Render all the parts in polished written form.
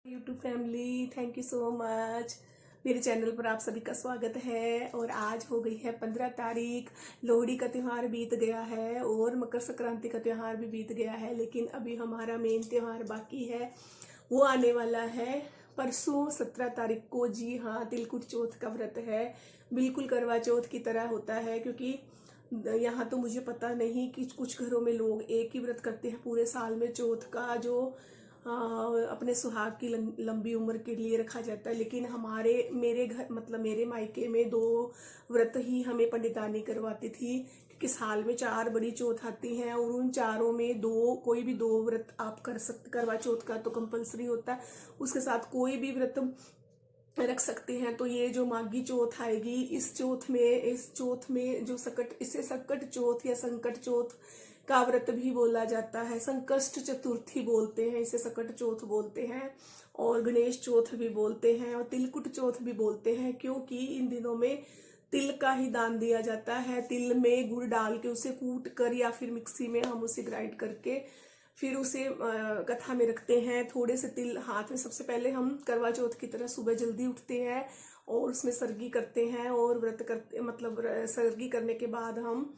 YouTube family, thank you so much. मेरे channel पर आप सभी का स्वागत है। और आज हो गई है 15 तारीख। लोहड़ी का त्यौहार बीत गया है और मकर संक्रांति का त्यौहार भी बीत गया है, लेकिन अभी हमारा मेन त्यौहार बाकी है। वो आने वाला है परसों 17 तारीख को। जी हाँ, तिलकुट चौथ का व्रत है। बिल्कुल करवा चौथ की तरह होता है, क्योंकि यहाँ तो मुझे पता नहीं कि कुछ घरों में लोग एक ही व्रत करते हैं पूरे साल में चौथ का, जो अपने सुहाग की लंबी उम्र के लिए रखा जाता है। लेकिन मेरे घर मतलब मेरे मायके में 2 व्रत ही हमें पंडितानी करवाती थी, क्योंकि साल में 4 बड़ी चौथ आती हैं और उन चारों में कोई भी 2 व्रत आप कर सकते। करवा चौथ का तो कंपलसरी होता है, उसके साथ कोई भी व्रत रख सकते हैं। तो ये जो माघी चौथ आएगी, इस चौथ में जो इसे संकट चौथ या संकट चौथ का व्रत भी बोला जाता है। संकष्ट चतुर्थी बोलते हैं इसे, संकट चौथ बोलते हैं, और गणेश चौथ भी बोलते हैं, और तिलकुट चौथ भी बोलते हैं, क्योंकि इन दिनों में तिल का ही दान दिया जाता है। तिल में गुड़ डाल के उसे कूट कर या फिर मिक्सी में हम उसे ग्राइंड करके फिर उसे कथा में रखते हैं। थोड़े से तिल हाथ में, सबसे पहले हम करवा चौथ की तरह सुबह जल्दी उठते हैं और उसमें सरगी करते हैं और व्रत करते, मतलब सरगी करने के बाद हम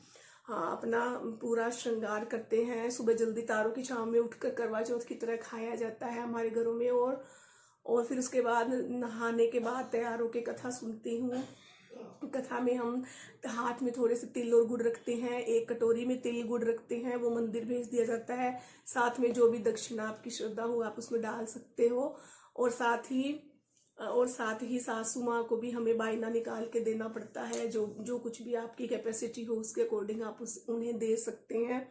अपना पूरा श्रृंगार करते हैं। सुबह जल्दी तारों की छांव में उठकर करवा चौथ की तरह खाया जाता है हमारे घरों में। और फिर उसके बाद नहाने के बाद तैयार होकर कथा सुनती हूँ। कथा में हम हाथ में थोड़े से तिल और गुड़ रखते हैं, एक कटोरी में तिल गुड़ रखते हैं, वो मंदिर भेज दिया जाता है। साथ में जो भी दक्षिणा आपकी श्रद्धा हो आप उसमें डाल सकते हो। और साथ ही सासू माँ को भी हमें बायना निकाल के देना पड़ता है। जो जो कुछ भी आपकी कैपेसिटी हो उसके अकॉर्डिंग आप उन्हें दे सकते हैं।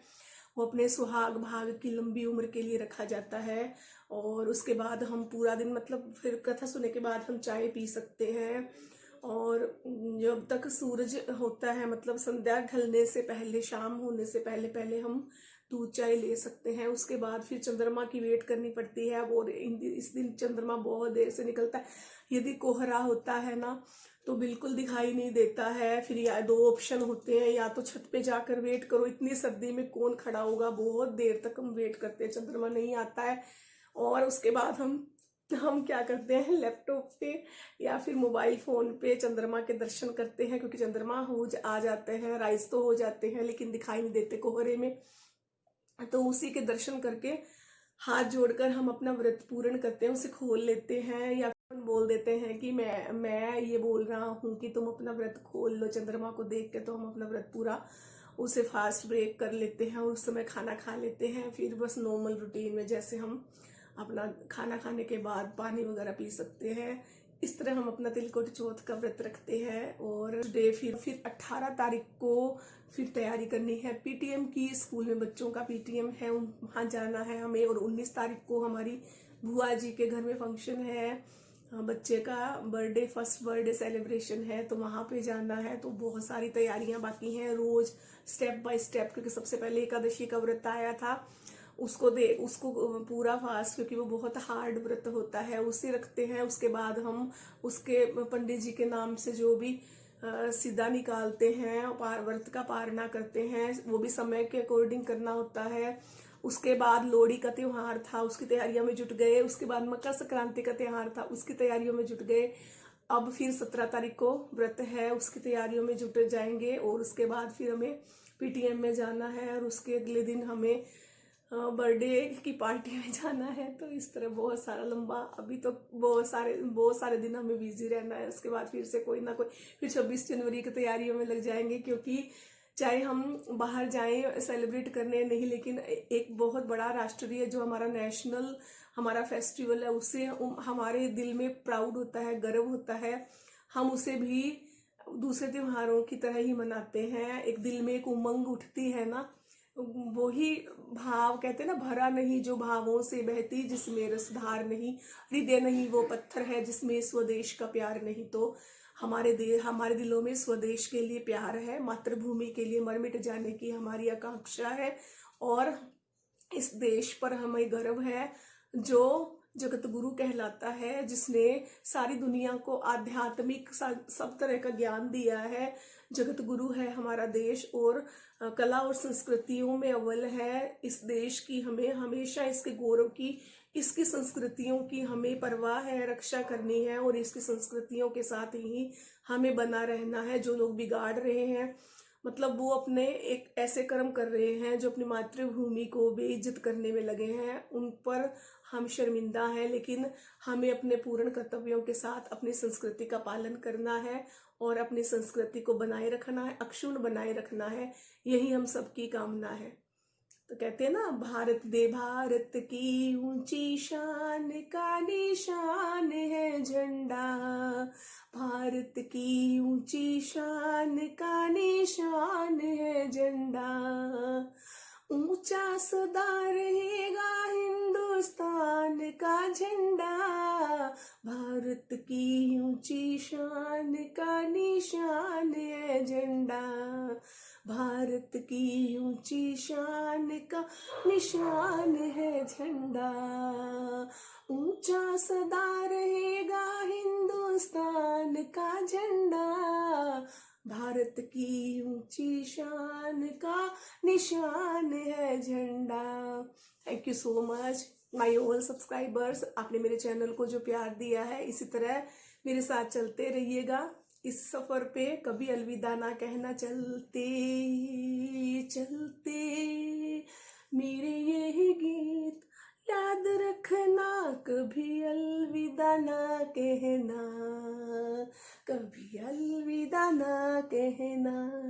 वो अपने सुहाग भाग की लंबी उम्र के लिए रखा जाता है। और उसके बाद हम पूरा दिन, मतलब फिर कथा सुनने के बाद हम चाय पी सकते हैं। और जब तक सूरज होता है, मतलब संध्या ढलने से पहले, शाम होने से पहले पहले हम दूध चाय ले सकते हैं। उसके बाद फिर चंद्रमा की वेट करनी पड़ती है। और इस दिन चंद्रमा बहुत देर से निकलता है। यदि कोहरा होता है ना तो बिल्कुल दिखाई नहीं देता है। फिर या 2 ऑप्शन होते हैं, या तो छत पे जाकर वेट करो, इतनी सर्दी में कौन खड़ा होगा, बहुत देर तक हम वेट करते हैं, चंद्रमा नहीं आता है। और उसके बाद हम क्या करते हैं, लैपटॉप पे या फिर मोबाइल फोन पे चंद्रमा के दर्शन करते हैं, क्योंकि चंद्रमा आ जाते हैं, राइज तो हो जाते हैं लेकिन दिखाई नहीं देते कोहरे में। तो उसी के दर्शन करके हाथ जोड़कर हम अपना व्रत पूर्ण करते हैं, उसे खोल लेते हैं, या फिर बोल देते हैं कि मैं ये बोल रहा हूँ कि तुम अपना व्रत खोल लो चंद्रमा को देख के। तो हम अपना व्रत पूरा उसे फास्ट ब्रेक कर लेते हैं और उस समय खाना खा लेते हैं। फिर बस नॉर्मल रूटीन में जैसे हम अपना खाना खाने के बाद पानी वगैरह पी सकते हैं, इस तरह हम अपना तिलकुट चौथ का व्रत रखते हैं। और डे फिर 18 तारीख को फिर तैयारी करनी है पीटीएम की। स्कूल में बच्चों का पीटीएम है, वहाँ जाना है हमें। और 19 तारीख को हमारी बुआ जी के घर में फंक्शन है, बच्चे का बर्थडे, फर्स्ट बर्थडे सेलिब्रेशन है, तो वहाँ पे जाना है। तो बहुत सारी तैयारियां बाकी हैं, रोज स्टेप बाय स्टेप, क्योंकि सबसे पहले एकादशी का व्रत आया था, उसको पूरा फास्ट, क्योंकि वो बहुत हार्ड व्रत होता है, उसे रखते हैं। उसके बाद हम उसके पंडित जी के नाम से जो भी सीधा निकालते हैं, व्रत का पारना करते हैं, वो भी समय के अकॉर्डिंग करना होता है। उसके बाद लोहड़ी का त्योहार था, उसकी तैयारियों में जुट गए। उसके बाद मकर संक्रांति का त्योहार था, उसकी तैयारियों में जुट गए। अब फिर 17 तारीख को व्रत है, उसकी तैयारियों में जुट जाएंगे। और उसके बाद फिर हमें पीटीएम में जाना है, और उसके अगले दिन हमें बर्थडे की पार्टी में जाना है। तो इस तरह बहुत सारा लंबा, अभी तो बहुत सारे दिन हमें बिजी रहना है। उसके बाद फिर से कोई ना कोई फिर 26 जनवरी की तैयारियों में लग जाएंगे, क्योंकि चाहे हम बाहर जाएं सेलिब्रेट करने नहीं, लेकिन एक बहुत बड़ा राष्ट्रीय जो हमारा नेशनल हमारा फेस्टिवल है, उससे हमारे दिल में प्राउड होता है, गर्व होता है। हम उसे भी दूसरे त्योहारों की तरह ही मनाते हैं। एक दिल में एक उमंग उठती है ना, वही भाव कहते हैं ना, भरा नहीं जो भावों से बहती, जिसमें रसधार नहीं, हृदय नहीं वो पत्थर है, जिसमें स्वदेश का प्यार नहीं। तो हमारे दिलों में स्वदेश के लिए प्यार है, मातृभूमि के लिए मर मिट जाने की हमारी आकांक्षा है। और इस देश पर हमें गर्व है, जो जगत गुरु कहलाता है, जिसने सारी दुनिया को आध्यात्मिक सब तरह का ज्ञान दिया है। जगत गुरु है हमारा देश, और कला और संस्कृतियों में अव्वल है इस देश की। हमें हमेशा इसके गौरव की इसकी संस्कृतियों की हमें परवाह है, रक्षा करनी है और इसकी संस्कृतियों के साथ ही हमें बना रहना है। जो लोग बिगाड़ रहे हैं, मतलब वो अपने एक ऐसे कर्म कर रहे हैं जो अपनी मातृभूमि को बेइज्जत करने में लगे हैं, उन पर हम शर्मिंदा हैं। लेकिन हमें अपने पूर्ण कर्तव्यों के साथ अपनी संस्कृति का पालन करना है और अपनी संस्कृति को बनाए रखना है, अक्षुण्ण बनाए रखना है। यही हम सबकी कामना है। तो कहते हैं ना, भारत दे भारत की ऊंची शान का निशान है झंडा, भारत की ऊंची शान का निशान है झंडा, ऊंचा सदा रहेगा हिंदुस्तान का झंडा, भारत की ऊंची शान का निशान है झंडा, भारत की ऊंची शान का निशान है झंडा, ऊंचा सदा रहेगा हिंदुस्तान का झंडा, भारत की ऊंची शान का निशान है झंडा। Thank you so much my all subscribers. आपने मेरे चैनल को जो प्यार दिया है, इसी तरह मेरे साथ चलते रहिएगा इस सफर पे। कभी अलविदा ना कहना, चलते चलते मेरे ये गीत याद रखना, कभी अलविदा ना कहना, कभी अलविदा ना कहना।